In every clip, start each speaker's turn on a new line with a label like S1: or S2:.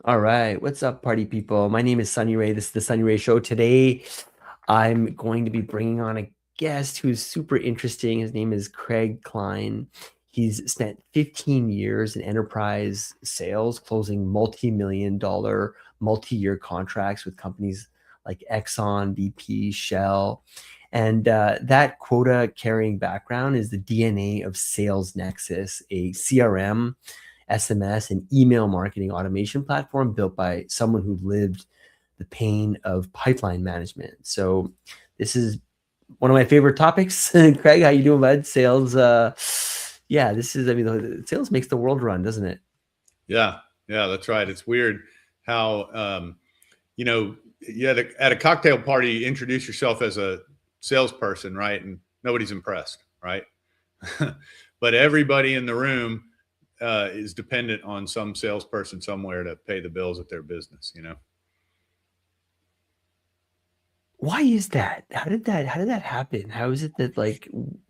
S1: All right, what's up, party people? My name is Sunny Ray. This is the Sunny Ray Show. Today, I'm going to be bringing on a guest who's super interesting. His name is Klein. He's spent 15 years in enterprise sales, closing multi-million dollar, multi-year contracts with companies like Exxon, BP, Shell. And that quota-carrying background is the DNA of Sales Nexus, a CRM, SMS, and email marketing automation platform built by someone who lived the pain of pipeline management. So this is one of my favorite topics. Craig, how you doing, bud? Sales. Yeah, this is, I mean, sales makes the world run, doesn't it?
S2: Yeah, that's right. It's weird how, you at a cocktail party, you introduce yourself as a salesperson, right? And nobody's impressed, right? But everybody in the room is dependent on some salesperson somewhere to pay the bills at their business,
S1: Why is that? How did that happen? How is it that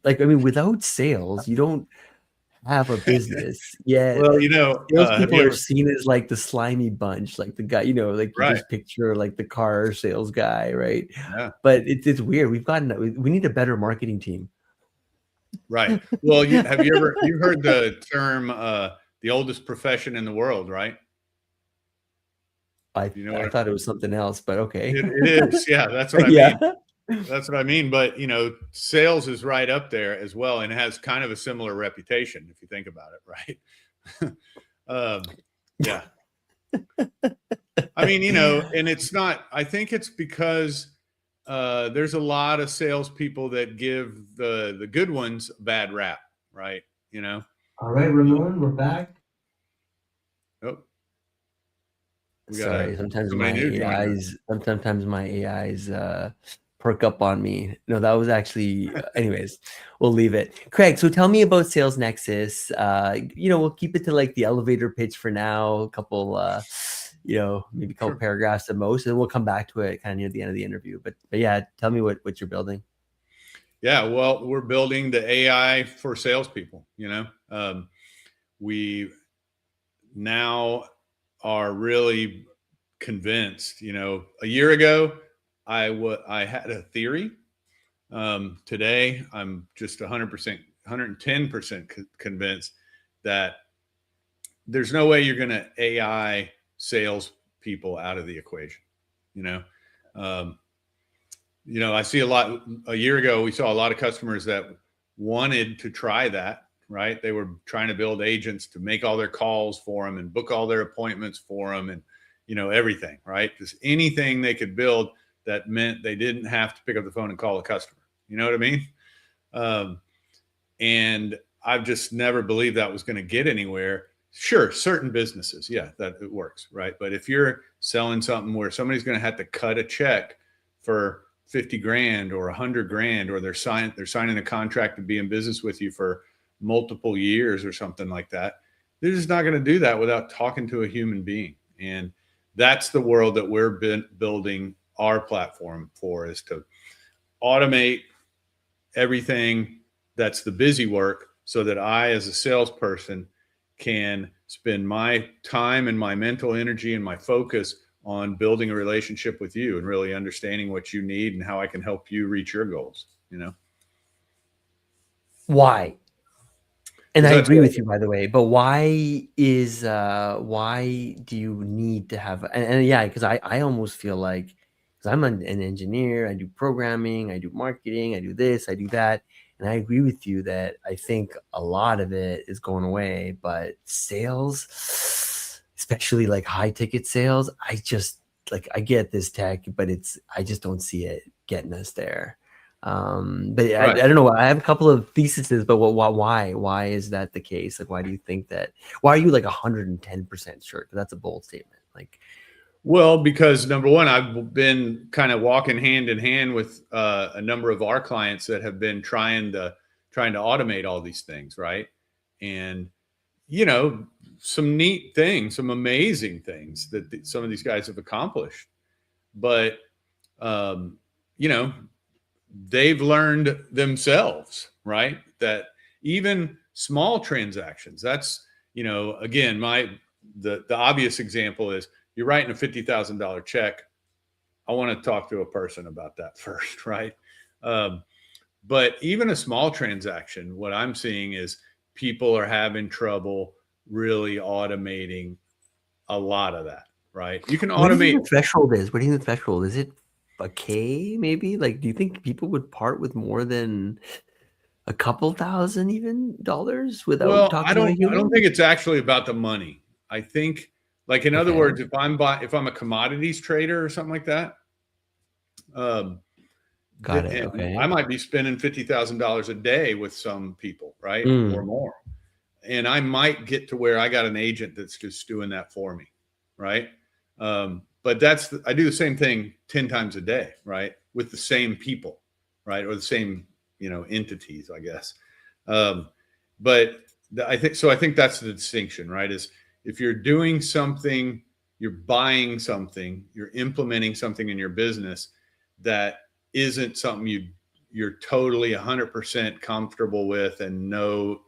S1: I mean, without sales, you don't have a business. Yeah,
S2: Well, have
S1: salespeople
S2: you
S1: are
S2: ever,
S1: seen as like the slimy bunch, like the guy, like you
S2: right?
S1: just picture like the car sales guy, right?
S2: Yeah,
S1: But it's weird. We need a better marketing team.
S2: right. Well, you heard the term, the oldest profession in the world, right?
S1: I
S2: You know
S1: I
S2: what
S1: thought it was something else, but okay.
S2: it is? Yeah, that's what I
S1: Yeah.
S2: mean. That's what I mean. But sales is right up there as well, and has kind of a similar reputation if you think about it, right? Yeah. I mean, and it's not. I think it's because there's a lot of salespeople that give the good ones a bad rap, right? You know.
S1: All right, Ramon, we're back.
S2: Oh, we got
S1: Sorry,
S2: somebody new joining us.
S1: sometimes my AIs perk up on me. No, that was actually anyways, we'll leave it. Craig, so tell me about Sales Nexus. We'll keep it to like the elevator pitch for now, a couple maybe a couple
S2: Sure.
S1: paragraphs at most, and we'll come back to it kind of near the end of the interview. But yeah, tell me what you're building.
S2: Yeah, well, we're building the AI for salespeople. We now are really convinced. A year ago, I had a theory. Today, I'm just 100%, 110% convinced that there's no way you're going to AI sales people out of the equation. You know, um, I see a lot. A year ago, we saw a lot of customers that wanted to try that. Right, they were trying to build agents to make all their calls for them and book all their appointments for them, and everything. Right, just anything they could build that meant they didn't have to pick up the phone and call a customer. You know what I mean? Um, and I've just never believed that was going to get anywhere. Sure, certain businesses, yeah, that it works, right? But if you're selling something where somebody's going to have to cut a check for 50 grand or 100 grand, or they're signing a contract to be in business with you for multiple years or something like that, they're just not going to do that without talking to a human being. And that's the world that we're building our platform for, is to automate everything that's the busy work, so that I, as a salesperson, can spend my time and my mental energy and my focus on building a relationship with you and really understanding what you need and how I can help you reach your goals.
S1: Why? And
S2: Because
S1: I
S2: that's
S1: agree
S2: what,
S1: with you, by the way. But why do you need to have and yeah, because I almost feel like, because I'm an engineer, I do programming, I do marketing, I do this, I do that. And I agree with you that I think a lot of it is going away, but sales, especially like high ticket sales, I get this tech, but I just don't see it getting us there. But I
S2: right.
S1: don't know. I have a couple of theses, but why is that the case? Like, why do you think that? Why are you like 110% sure? 'Cause that's a bold statement. Like,
S2: Well, because number one, I've been kind of walking hand in hand with a number of our clients that have been trying to automate all these things, right? And you know, some neat things, some amazing things that some of these guys have accomplished. But, um, you know, they've learned themselves, right? That even small transactions, again, the obvious example is you're writing a $50,000 check. I want to talk to a person about that first, right? But even a small transaction, what I'm seeing is people are having trouble really automating a lot of that, right? You can
S1: What do you
S2: automate.
S1: think the threshold is? What do you think the threshold is? It a K maybe? Like, do you think people would part with more than a couple thousand even dollars without
S2: Well,
S1: talking to a
S2: I don't
S1: human?
S2: think it's actually about the money. I think, like in other
S1: Okay,
S2: words, if I'm a commodities trader or something like that, um,
S1: got it.
S2: and I
S1: Okay.
S2: might be spending $50,000 a day with some people, right, or
S1: Mm,
S2: more, and I might get to where I got an agent that's just doing that for me, right? But I do the same thing 10 times a day, right, with the same people, right, or the same entities, I guess. Um, but I think so. I think that's the distinction, right? Is if you're doing something, you're buying something, you're implementing something in your business that isn't something you're totally 100% comfortable with and know,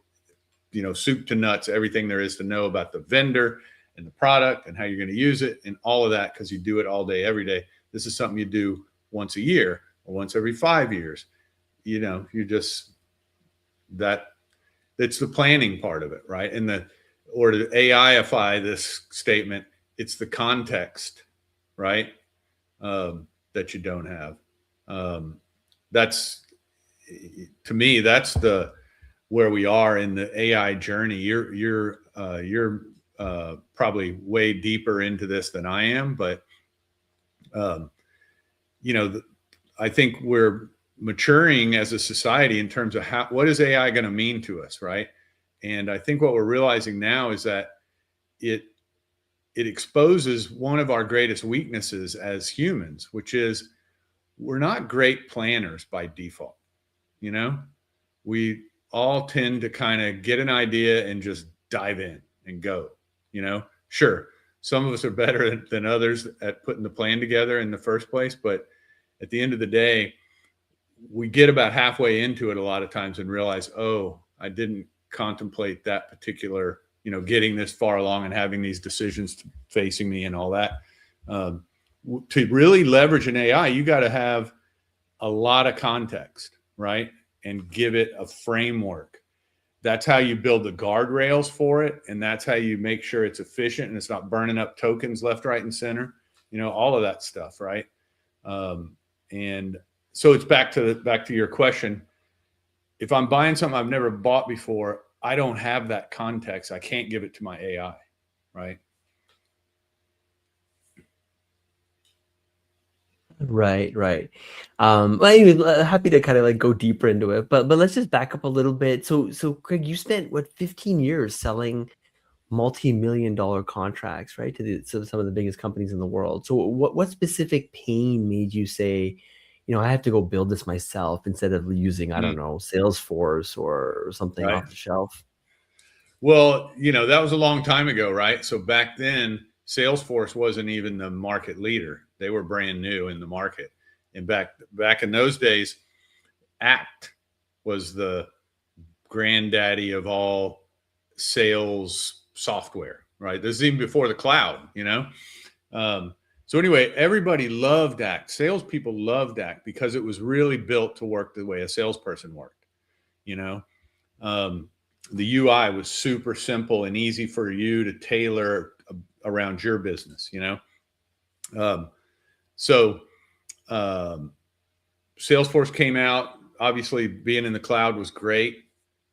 S2: soup to nuts, everything there is to know about the vendor and the product and how you're going to use it and all of that because you do it all day, every day. This is something you do once a year or once every 5 years. You just that it's the planning part of it, right? And or to AIify this statement, it's the context, right? That you don't have. Um, that's to me, that's the where we are in the AI journey. You're probably way deeper into this than I am, but um, you know, I think we're maturing as a society in terms of what is AI going to mean to us, right? And I think what we're realizing now is that it it exposes one of our greatest weaknesses as humans, which is we're not great planners by default. You know, we all tend to kind of get an idea and just dive in and go. Sure, some of us are better than others at putting the plan together in the first place, but at the end of the day, we get about halfway into it a lot of times and realize, oh, I didn't contemplate that particular, getting this far along and having these decisions facing me and all that. Um, to really leverage an AI, you got to have a lot of context, right? And give it a framework. That's how you build the guardrails for it. And that's how you make sure it's efficient and it's not burning up tokens left, right, and center, all of that stuff, right? And so it's back to your question. If I'm buying something I've never bought before, I don't have that context. I can't give it to my AI, right?
S1: right, right. Well, anyway, happy to kind of like go deeper into it, but let's just back up a little bit. So Craig, you spent what 15 years selling multi-million dollar contracts, right, to some of the biggest companies in the world. So what specific pain made you say, I have to go build this myself instead of using, I don't know, Salesforce or something
S2: Right.
S1: off the shelf?
S2: Well, that was a long time ago, right? So back then, Salesforce wasn't even the market leader. They were brand new in the market. And back in those days, Act was the granddaddy of all sales software, right? This is even before the cloud. So anyway, everybody loved Act. Salespeople loved Act because it was really built to work the way a salesperson worked. You know, um, the UI was super simple and easy for you to tailor around your business. Um, so um, Salesforce came out. Obviously, being in the cloud was great.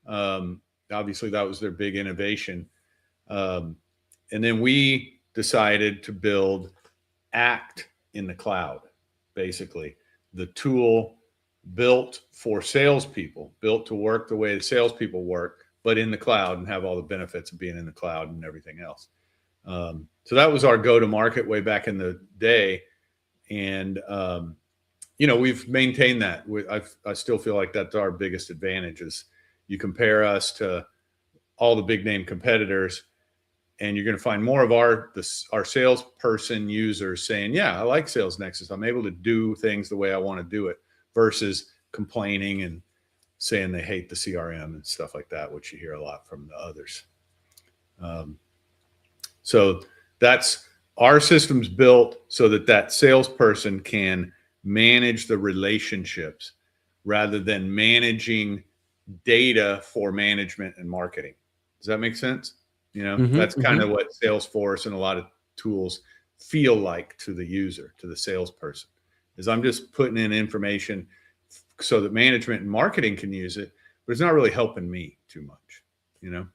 S2: Um, Obviously, that was their big innovation. Um, and then we decided to build Act in the cloud, basically. The tool built for salespeople, built to work the way the salespeople work, but in the cloud and have all the benefits of being in the cloud and everything else. So that was our go-to-market way back in the day. And, we've maintained that. I still feel like that's our biggest advantage is you compare us to all the big name competitors, and you're going to find more of our salesperson users saying, yeah, I like Sales Nexus. I'm able to do things the way I want to do it versus complaining and saying they hate the CRM and stuff like that, which you hear a lot from the others. So that's our system's built so that that salesperson can manage the relationships rather than managing data for management and marketing. Does that make sense? You know, that's kind of what Salesforce and a lot of tools feel like to the user, to the salesperson, is I'm just putting in information so that management and marketing can use it, but it's not really helping me too much, you know?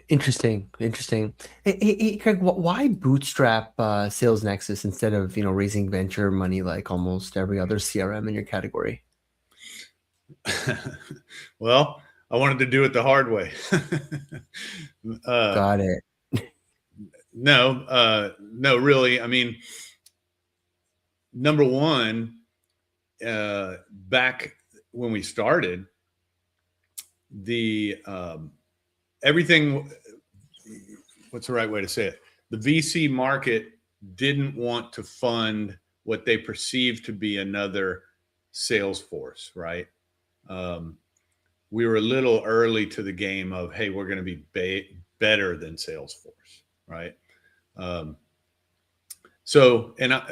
S1: Interesting. Interesting. Hey, Craig, why bootstrap Sales Nexus instead of, raising venture money like almost every other CRM in your category?
S2: Well, I wanted to do it the hard way.
S1: Got it.
S2: No, really. I mean, number one, back when we started, the everything. What's the right way to say it? The VC market didn't want to fund what they perceived to be another Salesforce, right? We were a little early to the game of, hey, we're going to be better than Salesforce, right?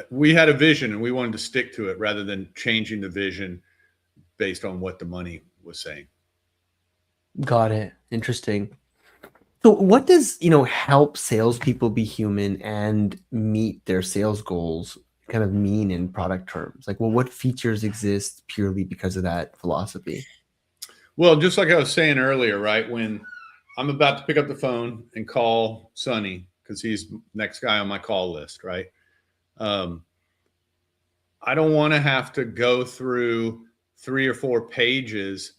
S2: We had a vision and we wanted to stick to it rather than changing the vision based on what the money was saying.
S1: Got it. Interesting. So what does, help salespeople be human and meet their sales goals kind of mean in product terms? Like, well, what features exist purely because of that philosophy?
S2: Well, just like I was saying earlier, right? When I'm about to pick up the phone and call Sonny, because he's next guy on my call list, right? I don't want to have to go through 3 or 4 pages,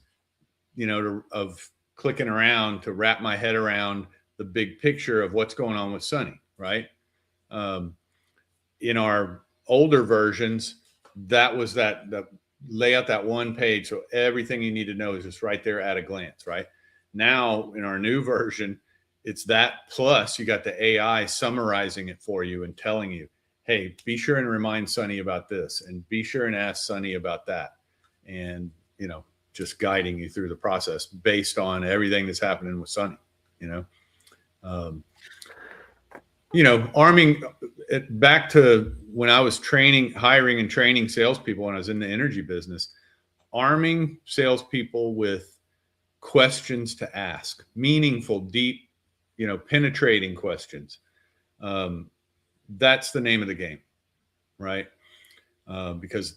S2: of clicking around to wrap my head around the big picture of what's going on with Sonny, right? In our older versions, that was that lay out that one page, so everything you need to know is just right there at a glance, right? Now in our new version, it's that plus you got the AI summarizing it for you and telling you, hey, be sure and remind Sonny about this, and be sure and ask Sonny about that, and just guiding you through the process based on everything that's happening with Sonny. Arming it back to when I was hiring and training salespeople when I was in the energy business, arming salespeople with questions to ask, meaningful, deep, penetrating questions. That's the name of the game, right? Because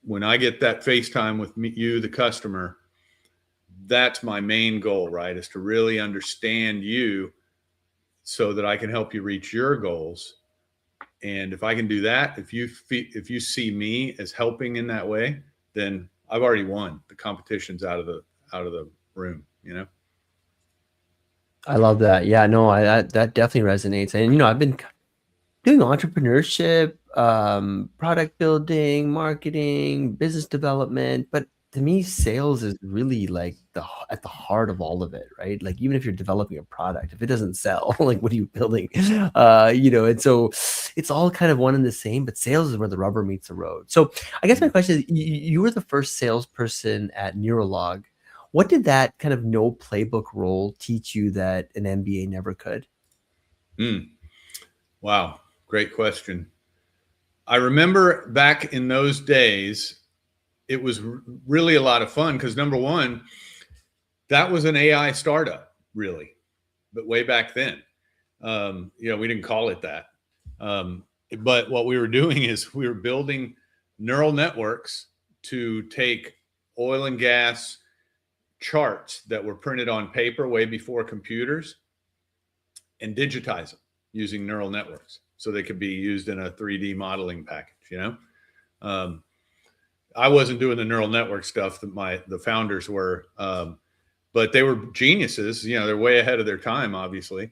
S2: when I get that FaceTime with you, the customer, that's my main goal, right? Is to really understand you so that I can help you reach your goals. And if I can do that, if you see me as helping in that way, then I've already won. The competition's out of the room,
S1: I love that. Yeah, no, that definitely resonates. And I've been doing entrepreneurship, product building, marketing, business development, but to me, sales is really like at the heart of all of it, right? Like even if you're developing a product, if it doesn't sell, like what are you building? And so it's all kind of one and the same, but sales is where the rubber meets the road. So I guess my question is, you were the first salesperson at Neurolog. What did that kind of no playbook role teach you that an MBA never could?
S2: Wow, great question. I remember back in those days, it was really a lot of fun because number one, that was an AI startup, really, but way back then. We didn't call it that. But what we were doing is we were building neural networks to take oil and gas charts that were printed on paper way before computers and digitize them using neural networks so they could be used in a 3D modeling package. I wasn't doing the neural network stuff that the founders were, but they were geniuses. They're way ahead of their time, obviously.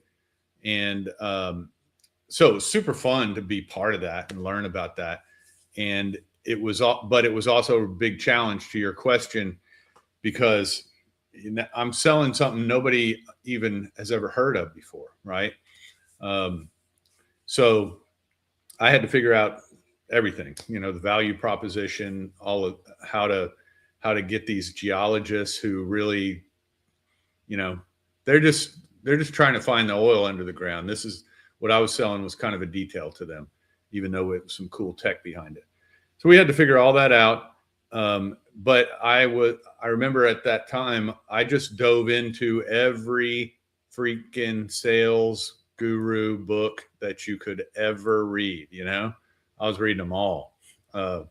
S2: And so it was super fun to be part of that and learn about that. And but it was also a big challenge to your question, because I'm selling something nobody even has ever heard of before, right? So I had to figure out everything, the value proposition, all of how to get these geologists who really, they're just trying to find the oil under the ground. This is what I was selling was kind of a detail to them, even though it was some cool tech behind it. So we had to figure all that out. But I remember at that time, I just dove into every freaking sales guru book that you could ever read. I was reading them all. I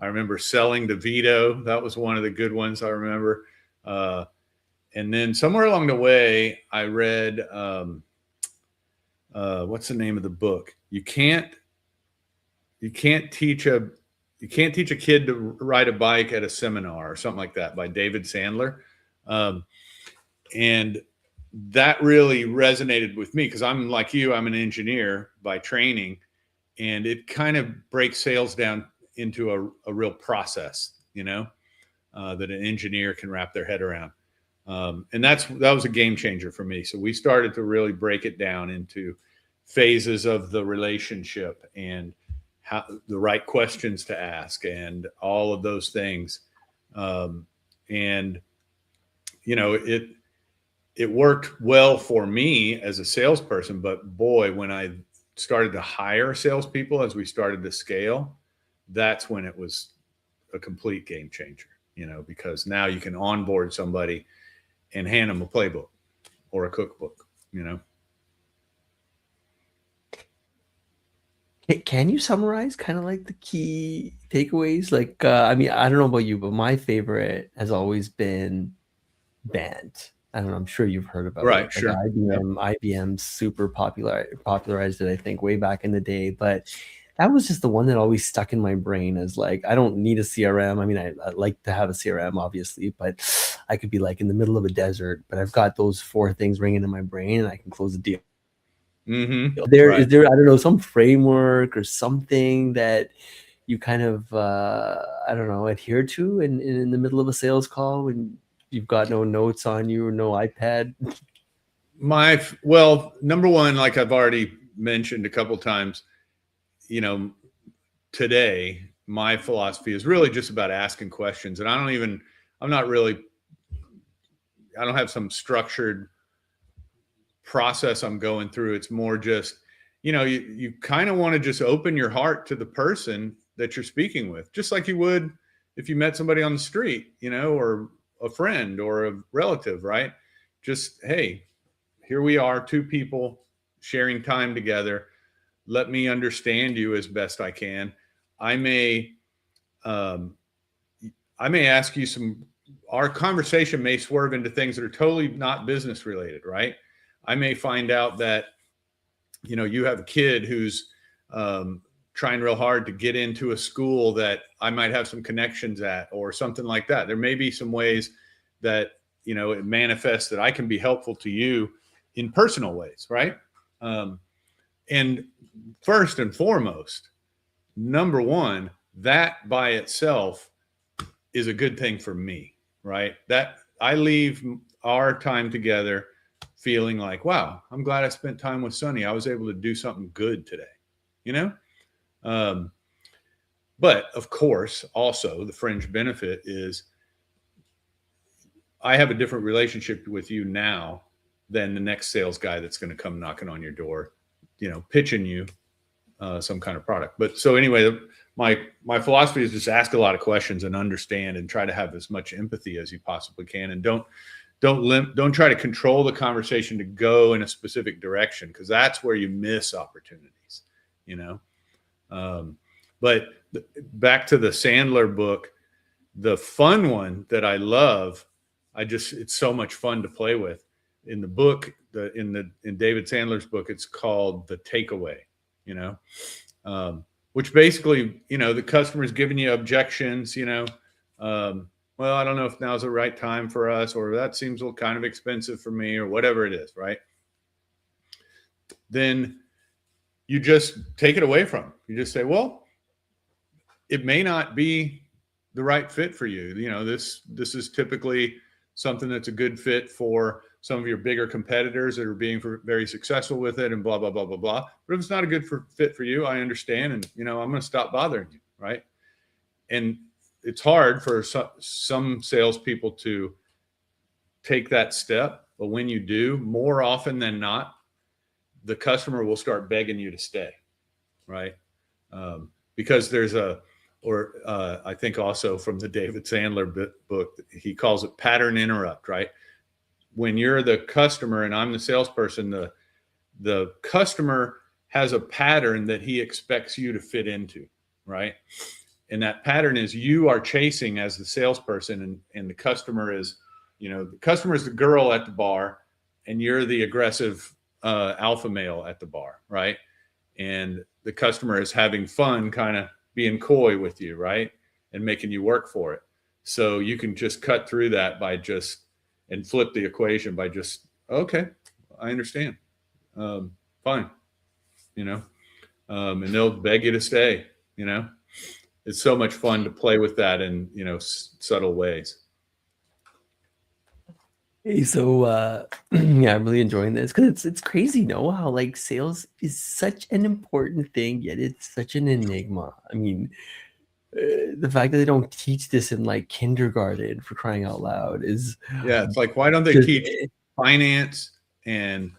S2: remember Selling DeVito. That was one of the good ones I remember. And then somewhere along the way, I read, what's the name of the book? You can't teach a kid to ride a bike at a seminar, or something like that, by David Sandler. And that really resonated with me because I'm like you, I'm an engineer by training, and it kind of breaks sales down into a real process, that an engineer can wrap their head around. And that was a game changer for me. So we started to really break it down into phases of the relationship and how the right questions to ask and all of those things. And it worked well for me as a salesperson, but boy, when I started to hire salespeople as we started to scale, that's when it was a complete game changer, because now you can onboard somebody and hand them a playbook or a cookbook.
S1: Can you summarize kind of like the key takeaways? Like, I mean, I don't know about you, but my favorite has always been Band. I don't know. I'm sure you've heard about
S2: Right,
S1: it. Like
S2: sure.
S1: IBM super popularized it, I think, way back in the day. But that was just the one that always stuck in my brain as like, I don't need a CRM. I mean, I like to have a CRM, obviously, but I could be like in the middle of a desert, but I've got those 4 things ringing in my brain and I can close the deal.
S2: Mm-hmm.
S1: Is there, I don't know, some framework or something that you kind of, I don't know, adhere to in the middle of a sales call when you've got no notes on you or no iPad?
S2: Well, number one, like I've already mentioned a couple times, today, my philosophy is really just about asking questions. And I don't have some structured process I'm going through. It's more just, you kind of want to just open your heart to the person that you're speaking with, just like you would if you met somebody on the street, or a friend or a relative, right? Just, hey, here we are, 2 people sharing time together. Let me understand you as best I can. I may ask you our conversation may swerve into things that are totally not business related, right? I may find out that, you have a kid who's trying real hard to get into a school that I might have some connections at or something like that. There may be some ways that, it manifests that I can be helpful to you in personal ways, right? And first and foremost, number one, that by itself is a good thing for me, right? That I leave our time together feeling like, wow, I'm glad I spent time with Sonny. I was able to do something good today, But of course, also the fringe benefit is I have a different relationship with you now than the next sales guy that's going to come knocking on your door, pitching you some kind of product. But so anyway, my philosophy is just ask a lot of questions and understand and try to have as much empathy as you possibly can, and don't try to control the conversation to go in a specific direction, because that's where you miss opportunities. But back to the Sandler book, the fun one that I love, it's so much fun to play with. In the book, in David Sandler's book, it's called The Takeaway. Which basically, the customer's giving you objections, well, I don't know if now's the right time for us, or that seems a little kind of expensive for me, or whatever it is, right? Then you just take it away from them. You just say, well, it may not be the right fit for you. This is typically something that's a good fit for some of your bigger competitors that are being very successful with it, and blah, blah, blah, blah, blah. But if it's not a good fit for you, I understand. And, I'm going to stop bothering you. Right. And it's hard for some salespeople to take that step. But when you do, more often than not, the customer will start begging you to stay, right? Because there's I think also from the David Sandler book, he calls it pattern interrupt, right? When you're the customer and I'm the salesperson, the customer has a pattern that he expects you to fit into, right? And that pattern is you are chasing as the salesperson, and the customer is, the customer is the girl at the bar, and you're the aggressive alpha male at the bar, right? And the customer is having fun, kind of being coy with you, right? And making you work for it. So you can just cut through that and flip the equation by just, okay, I understand. Fine. And they'll beg you to stay, It's so much fun to play with that in, subtle ways.
S1: Hey, so yeah, I'm really enjoying this because it's crazy, how like sales is such an important thing, yet it's such an enigma. I mean, the fact that they don't teach this in like kindergarten, for crying out loud, is
S2: Yeah, it's like, why don't they teach finance and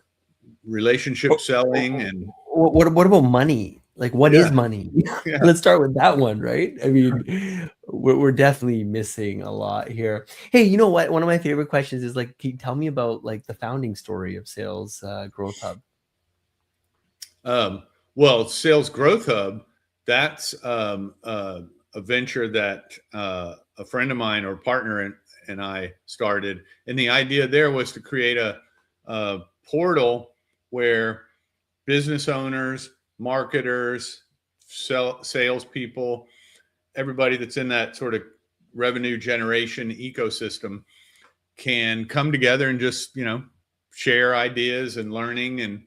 S2: relationship selling and
S1: what about money? Like, what is money?
S2: Yeah.
S1: Let's start with that one, right? I mean, we're definitely missing a lot here. Hey, you know what? One of my favorite questions is like, can you tell me about like the founding story of Sales Growth Hub?
S2: Well, Sales Growth Hub, that's a venture that a friend of mine or partner and I started. And the idea there was to create a portal where business owners, marketers, salespeople, everybody that's in that sort of revenue generation ecosystem can come together and just, share ideas and learning and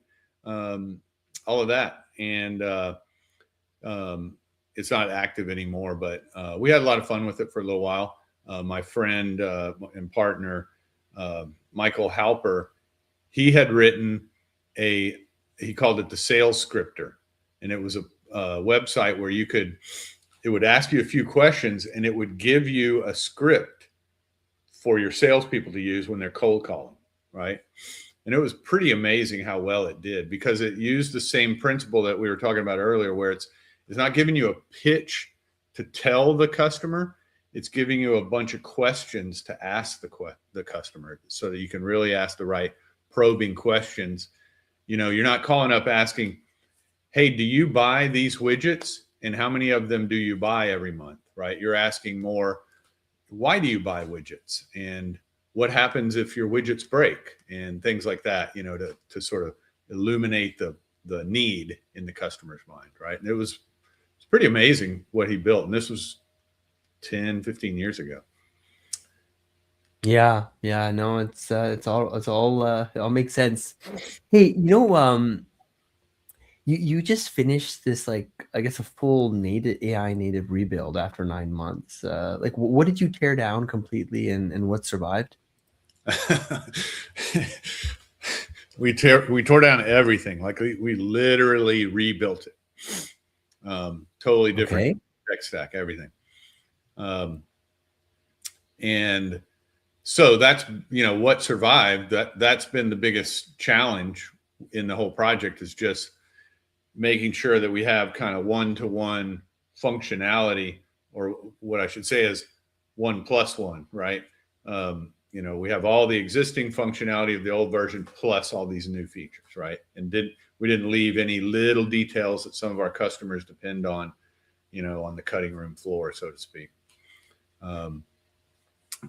S2: all of that. And it's not active anymore, but we had a lot of fun with it for a little while. My friend and partner, Michael Halper, he had written he called it the Sales Scripter. And it was a website where it would ask you a few questions and it would give you a script for your salespeople to use when they're cold calling, right? And it was pretty amazing how well it did, because it used the same principle that we were talking about earlier, where it's not giving you a pitch to tell the customer. It's giving you a bunch of questions to ask the customer, so that you can really ask the right probing questions. You're not calling up asking, hey, do you buy these widgets? And how many of them do you buy every month, right? You're asking more, why do you buy widgets? And what happens if your widgets break? And things like that, to sort of illuminate the need in the customer's mind, right? And it's pretty amazing what he built. And this was 10, 15 years ago.
S1: Yeah, no, it all makes sense. Hey, you just finished this, like, I guess, a full AI native rebuild after 9 months. Like, what did you tear down completely, and what survived?
S2: We tore down everything. Like we literally rebuilt it. Totally different tech stack, everything. And so that's, what survived. That's been the biggest challenge in the whole project, is just making sure that we have kind of one-to-one functionality, or what I should say is 1+1, right? We have all the existing functionality of the old version plus all these new features, right? And we didn't leave any little details that some of our customers depend on, on the cutting room floor, so to speak.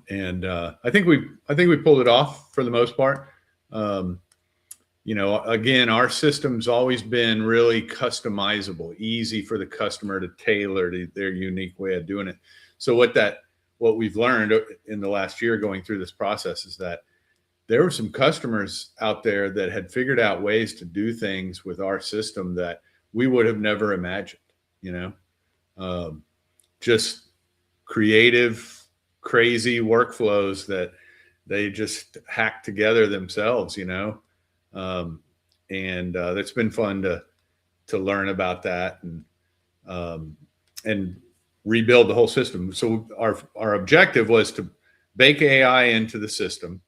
S2: And I think we pulled it off for the most part. Again, our system's always been really customizable, easy for the customer to tailor to their unique way of doing it. So what we've learned in the last year going through this process is that there were some customers out there that had figured out ways to do things with our system that we would have never imagined, just creative, crazy workflows that they just hacked together themselves, and it's been fun to learn about that and rebuild the whole system. So our objective was to bake AI into the system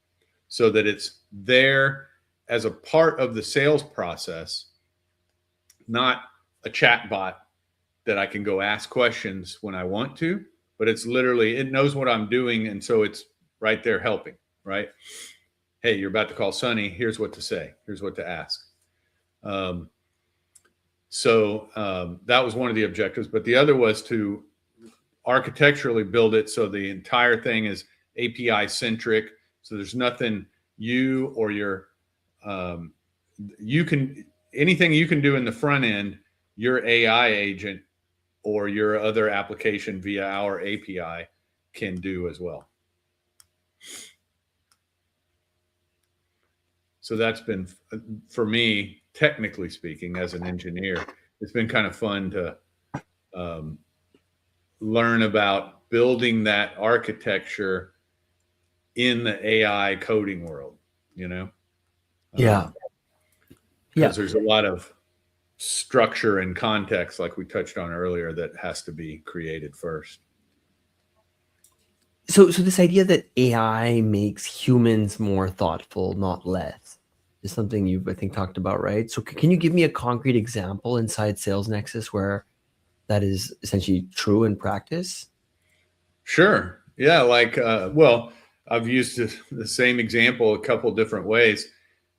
S2: so that it's there as a part of the sales process, not a chat bot that I can go ask questions when I want to, but it's literally, it knows what I'm doing. And so it's right there helping, right? Hey, you're about to call Sonny. Here's what to say. Here's what to ask. That was one of the objectives, but the other was to architecturally build it so the entire thing is API centric. So there's nothing you or your anything you can do in the front end, your AI agent or your other application via our API can do as well. So that's been, for me, technically speaking, as an engineer, it's been kind of fun to learn about building that architecture in the AI coding world, you know?
S1: Yeah.
S2: Because there's a lot of structure and context, like we touched on earlier, that has to be created first.
S1: So this idea that AI makes humans more thoughtful, not less, is something you've, I think, talked about, right? So can you give me a concrete example inside Sales Nexus where that is essentially true in practice?
S2: Sure. Yeah. Like, well, I've used the same example a couple different ways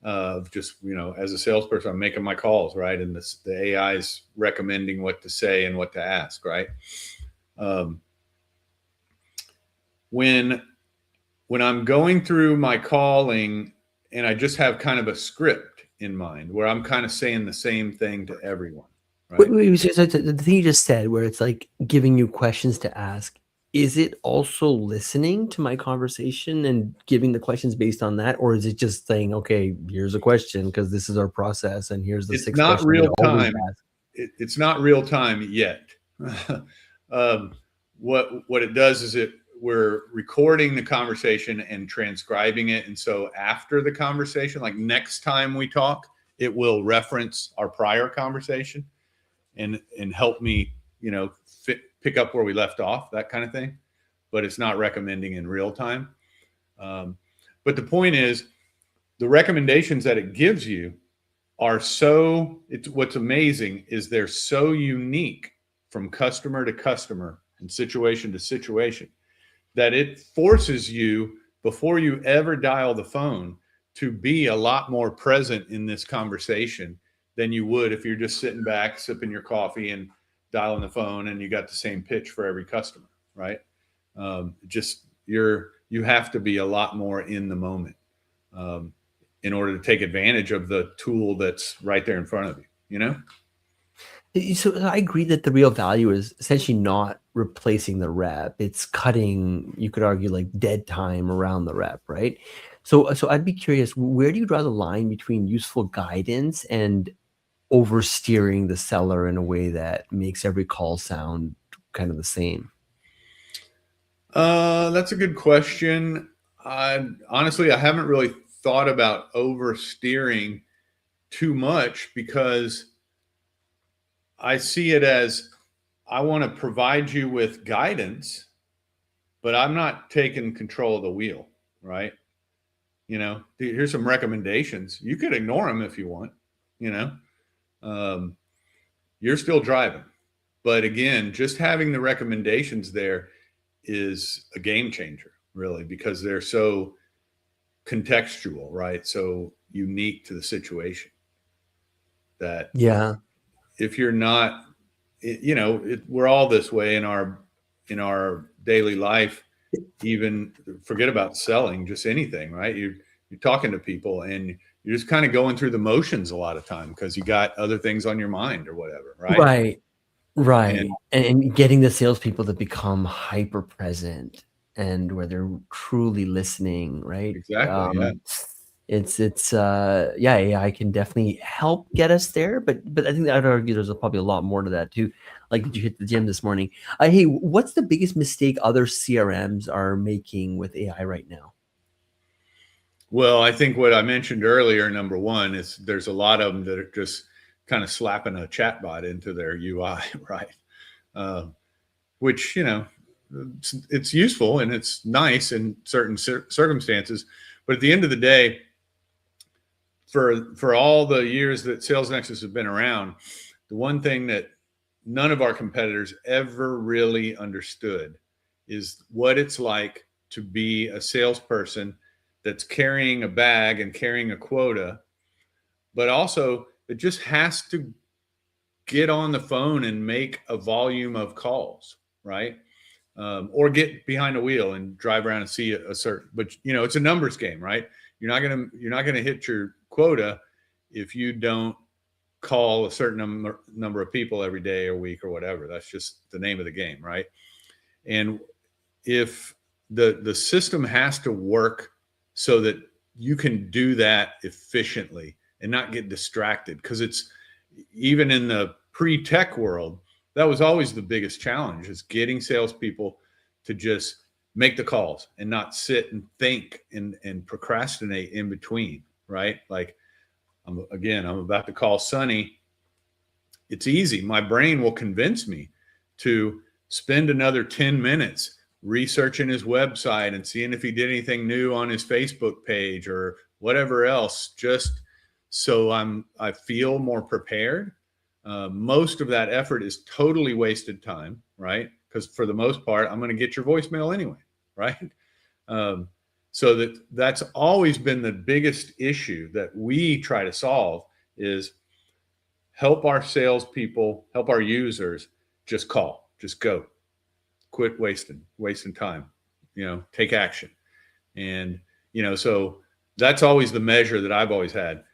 S2: of just, as a salesperson, I'm making my calls, right? And the AI is recommending what to say and what to ask, right? When I'm going through my calling and I just have kind of a script in mind where I'm kind of saying the same thing to everyone, right?
S1: So the thing you just said, where it's like giving you questions to ask, is it also listening to my conversation and giving the questions based on that? Or is it just saying, okay, here's a question because this is our process and here's the
S2: It's
S1: 6
S2: not
S1: questions we
S2: real
S1: always
S2: time.
S1: ask?
S2: It's not real time yet. What it does is we're recording the conversation and transcribing it. And so after the conversation, like next time we talk, it will reference our prior conversation and help me, pick up where we left off, that kind of thing. But it's not recommending in real time. But the point is, the recommendations that it gives you are what's amazing is they're so unique from customer to customer and situation to situation that it forces you, before you ever dial the phone, to be a lot more present in this conversation than you would if you're just sitting back sipping your coffee and dialing the phone and you got the same pitch for every customer, right? You have to be a lot more in the moment in order to take advantage of the tool that's right there in front of you,
S1: So I agree that the real value is essentially not replacing the rep. It's cutting, you could argue, like dead time around the rep, right? So I'd be curious, where do you draw the line between useful guidance and oversteering the seller in a way that makes every call sound kind of the same?
S2: That's a good question. Honestly, I haven't really thought about oversteering too much because I see it as I want to provide you with guidance, but I'm not taking control of the wheel, right? Here's some recommendations. You could ignore them if you want, you're still driving. But again, just having the recommendations there is a game changer, really, because they're so contextual, right? So unique to the situation that
S1: Yeah.
S2: if you're not, we're all this way in our daily life. Even forget about selling, just anything, right? You're talking to people and you're just kind of going through the motions a lot of time because you got other things on your mind or whatever, right?
S1: Right. Right.
S2: And
S1: And getting the salespeople to become hyper present and where they're truly listening, right?
S2: exactly, yeah.
S1: Yeah, AI can definitely help get us there, but I think I'd argue there's probably a lot more to that too. Like, did you hit the gym this morning? Hey, what's the biggest mistake other CRMs are making with AI right now?
S2: Well, I think what I mentioned earlier, number one, is there's a lot of them that are just kind of slapping a chatbot into their UI, right? Which, it's useful and it's nice in certain circumstances. But at the end of the day, for all the years that Sales Nexus has been around, the one thing that none of our competitors ever really understood is what it's like to be a salesperson that's carrying a bag and carrying a quota, but also it just has to get on the phone and make a volume of calls, right? Or get behind a wheel and drive around and see a certain. But it's a numbers game, right? You're not gonna hit your quota if you don't call a certain number of people every day or week or whatever. That's just the name of the game, right? And if the system has to work so that you can do that efficiently and not get distracted, because it's even in the pre-tech world, that was always the biggest challenge, is getting salespeople to just make the calls and not sit and think and procrastinate in between, right? Like, I'm about to call Sonny. It's easy. My brain will convince me to spend another 10 minutes researching his website and seeing if he did anything new on his Facebook page or whatever else, just so I feel more prepared. Most of that effort is totally wasted time, right? Because for the most part, I'm going to get your voicemail anyway, right? So that's always been the biggest issue that we try to solve, is help our salespeople, help our users just call, just go, quit wasting time, take action. And, so that's always the measure that I've always had.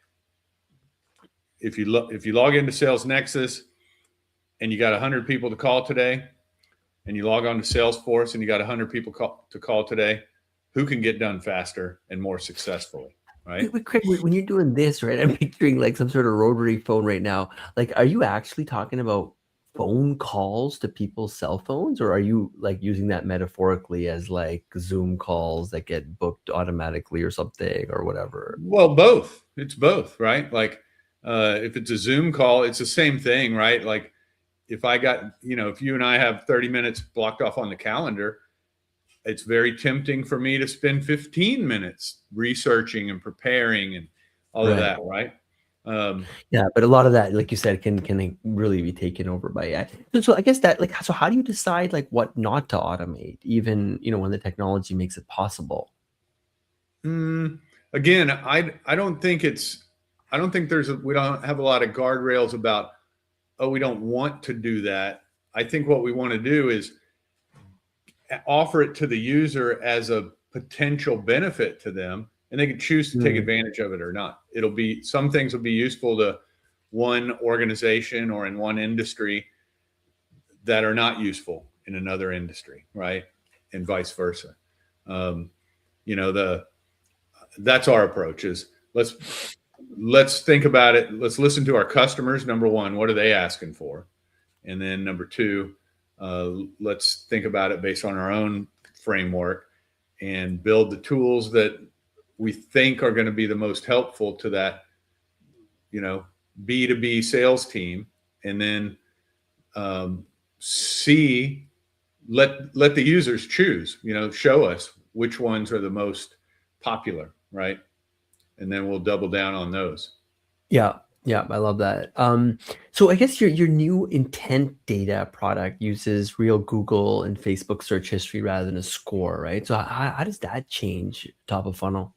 S2: If you log into Sales Nexus and you got 100 people to call today, and you log on to Salesforce and you got 100 people to call today, who can get done faster and more successfully, right?
S1: Wait, Craig, when you're doing this, right, I'm picturing like some sort of rotary phone right now. Like, are you actually talking about phone calls to people's cell phones, or are you like using that metaphorically as like Zoom calls that get booked automatically or something or whatever?
S2: Well, both. It's both, right? Like, if it's a Zoom call, it's the same thing, right? Like, if I got, if you and I have 30 minutes blocked off on the calendar, it's very tempting for me to spend 15 minutes researching and preparing and all of that, right?
S1: Yeah, but a lot of that, like you said, can really be taken over by AI. So I guess that, like, so how do you decide like what not to automate, even when the technology makes it possible?
S2: Again, I don't think we don't have a lot of guardrails about, oh, we don't want to do that. I think what we want to do is offer it to the user as a potential benefit to them, and they can choose to take advantage of it or not. Some things will be useful to one organization or in one industry that are not useful in another industry, right? And vice versa. That's our approach, is let's think about it. Let's listen to our customers. Number one, what are they asking for? And then number two, let's think about it based on our own framework and build the tools that we think are going to be the most helpful to that, B2B sales team. And then let the users choose, show us which ones are the most popular, right? And then we'll double down on those.
S1: Yeah, yeah, I love that. So I guess your new intent data product uses real Google and Facebook search history rather than a score, right? So how does that change top of funnel?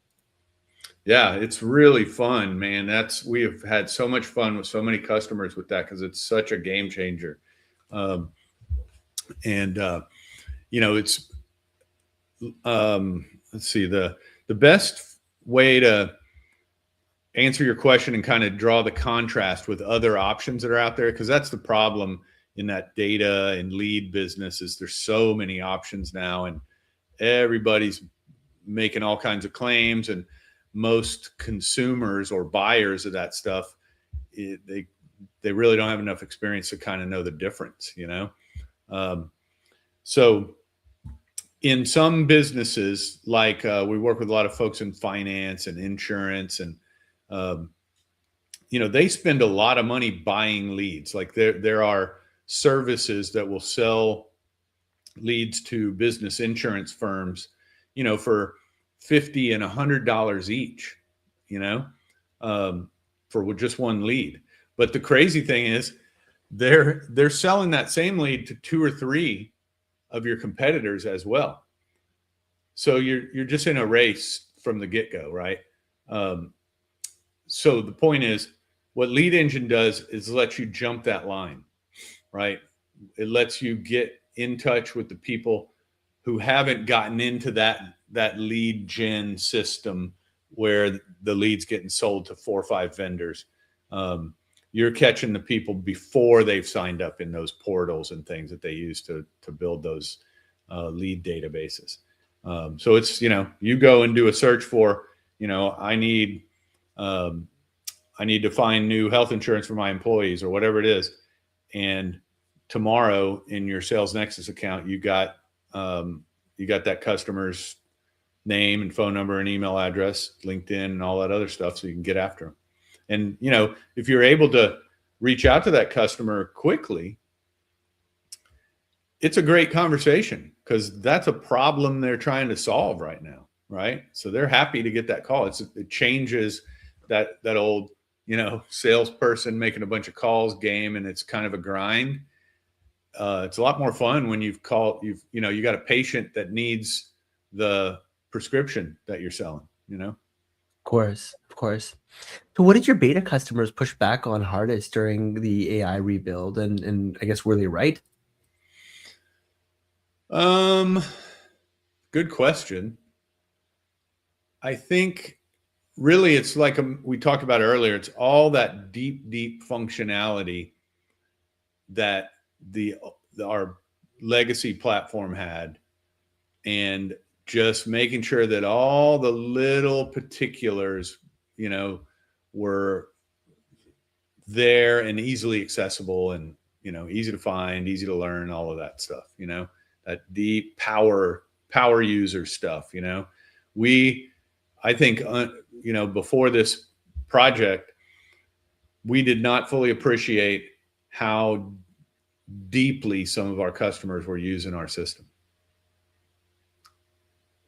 S2: Yeah, it's really fun, man. We have had so much fun with so many customers with that, because it's such a game changer. And it's let's see, the best way to answer your question and kind of draw the contrast with other options that are out there, because that's the problem in that data and lead business, is there's so many options now, and everybody's making all kinds of claims, and most consumers or buyers of that stuff, they really don't have enough experience to kind of know the difference, so in some businesses, like we work with a lot of folks in finance and insurance, and they spend a lot of money buying leads. Like, there are services that will sell leads to business insurance firms, for $50 and $100 each, for just one lead. But the crazy thing is, they're selling that same lead to 2 or 3 of your competitors as well. So you're just in a race from the get go, right? Um, so the point is, what Lead Engine does is let you jump that line, right? It lets you get in touch with the people who haven't gotten into that lead gen system where the lead's getting sold to 4 or 5 vendors. You're catching the people before they've signed up in those portals and things that they use to build those lead databases. So it's, you go and do a search for, um, I need to find new health insurance for my employees or whatever it is. And tomorrow in your Sales Nexus account, you got that customer's name and phone number and email address, LinkedIn and all that other stuff, so you can get after them. And, if you're able to reach out to that customer quickly, it's a great conversation because that's a problem they're trying to solve right now, right? So they're happy to get that call. It changes that old, salesperson making a bunch of calls game, and it's kind of a grind. It's a lot more fun when you got a patient that needs the prescription that you're selling.
S1: Of course. So what did your beta customers push back on hardest during the AI rebuild? And I guess, were they right?
S2: Good question. I think really it's like we talked about earlier. It's all that deep functionality that our legacy platform had, and just making sure that all the little particulars, were there and easily accessible and, easy to find, easy to learn, all of that stuff, that deep power user stuff. I think, before this project, we did not fully appreciate how deeply some of our customers were using our system.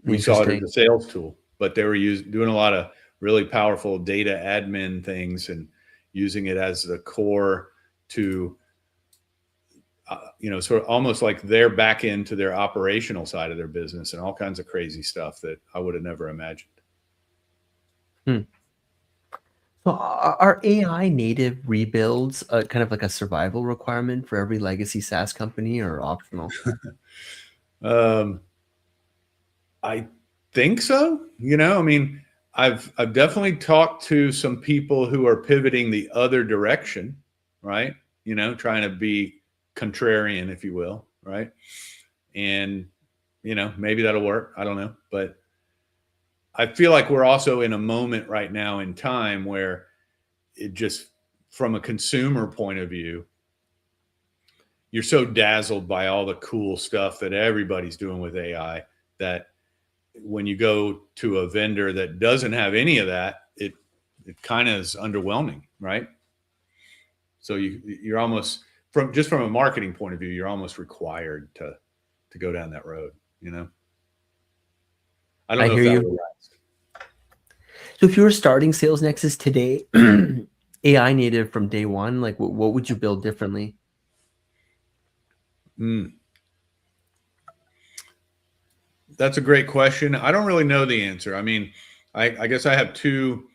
S2: We saw it as a sales tool, but they were doing a lot of really powerful data admin things and using it as the core to, sort of almost like their back end to their operational side of their business and all kinds of crazy stuff that I would have never imagined.
S1: So are AI native rebuilds kind of like a survival requirement for every legacy SaaS company, or optional?
S2: I think so. I mean, I've definitely talked to some people who are pivoting the other direction, right? Trying to be contrarian, if you will, right? And maybe that'll work. I don't know, but I feel like we're also in a moment right now in time where it just, from a consumer point of view, you're so dazzled by all the cool stuff that everybody's doing with AI that when you go to a vendor that doesn't have any of that, it kind of is underwhelming, right? So you're almost, from a marketing point of view, you're almost required to go down that road. I don't know if that will last.
S1: So if you were starting Sales Nexus today, AI native from day one, like what would you build differently?
S2: That's a great question. I don't really know the answer. I mean, I guess I have two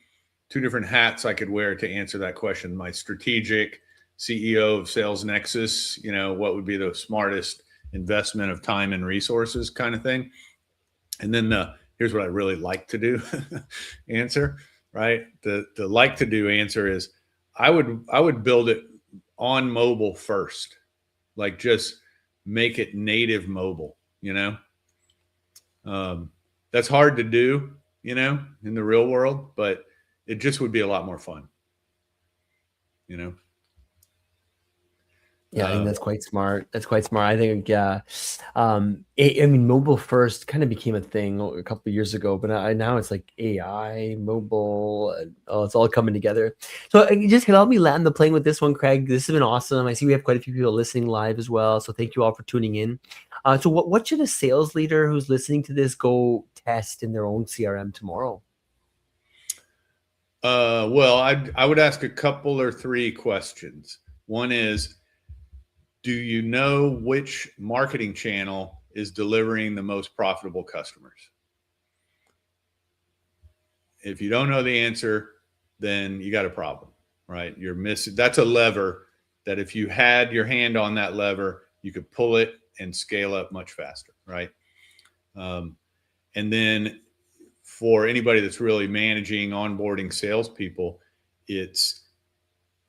S2: different hats I could wear to answer that question. My strategic CEO of Sales Nexus, what would be the smartest investment of time and resources kind of thing. And then here's what I really like to do answer, right? The like to do answer is I would build it on mobile first, like just make it native mobile, that's hard to do, in the real world, but it just would be a lot more fun,
S1: Yeah, I think that's quite smart. I think, I mean, mobile first kind of became a thing a couple of years ago, but now it's like AI, mobile, it's all coming together. So just help me land the plane with this one, Craig. This has been awesome. I see we have quite a few people listening live as well, so thank you all for tuning in. So what should a sales leader who's listening to this go test in their own CRM tomorrow?
S2: Well, I would ask a couple or three questions. One is, do you know which marketing channel is delivering the most profitable customers? If you don't know the answer, then you got a problem, right? You're missing. That's a lever that if you had your hand on that lever, you could pull it and scale up much faster, right? And then for anybody that's really managing, onboarding salespeople, it's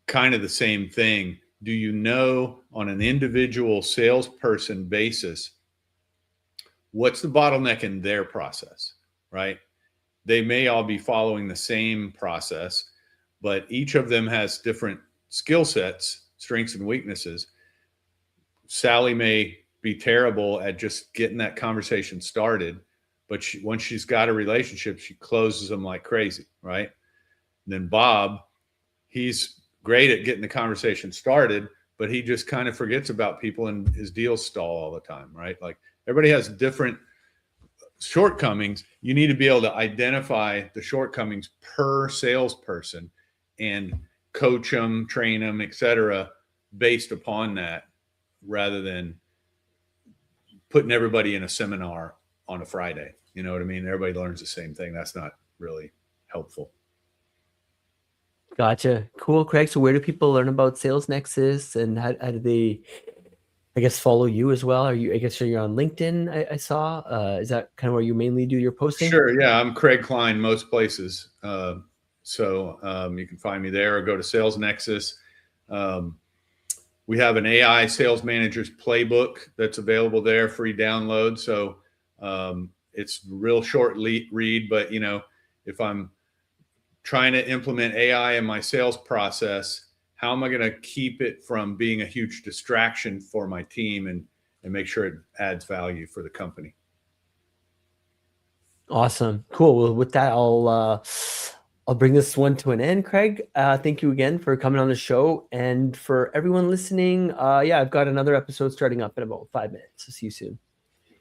S2: kind of the same thing. Do you know on an individual salesperson basis what's the bottleneck in their process, right? They may all be following the same process, but each of them has different skill sets, strengths and weaknesses. Sally may be terrible at just getting that conversation started, but once she's got a relationship, she closes them like crazy, right? And then Bob, he's great at getting the conversation started, but he just kind of forgets about people and his deals stall all the time, right? Like everybody has different shortcomings. You need to be able to identify the shortcomings per salesperson and coach them, train them, etc., based upon that, rather than putting everybody in a seminar on a Friday. You know what I mean? Everybody learns the same thing. That's not really helpful.
S1: Gotcha. Cool, Craig. So where do people learn about Sales Nexus, and how do they, I guess, follow you as well? I guess you're on LinkedIn, I saw. Is that kind of where you mainly do your posting?
S2: Sure. Yeah. I'm Craig Klein most places. So you can find me there or go to Sales Nexus. We have an AI sales manager's playbook that's available there, free download. So it's real short read, but if I'm trying to implement AI in my sales process, how am I going to keep it from being a huge distraction for my team and make sure it adds value for the company?
S1: Awesome. Cool. Well, with that, I'll bring this one to an end, Craig. Thank you again for coming on the show, and for everyone listening. Yeah, I've got another episode starting up in about 5 minutes. So see you soon.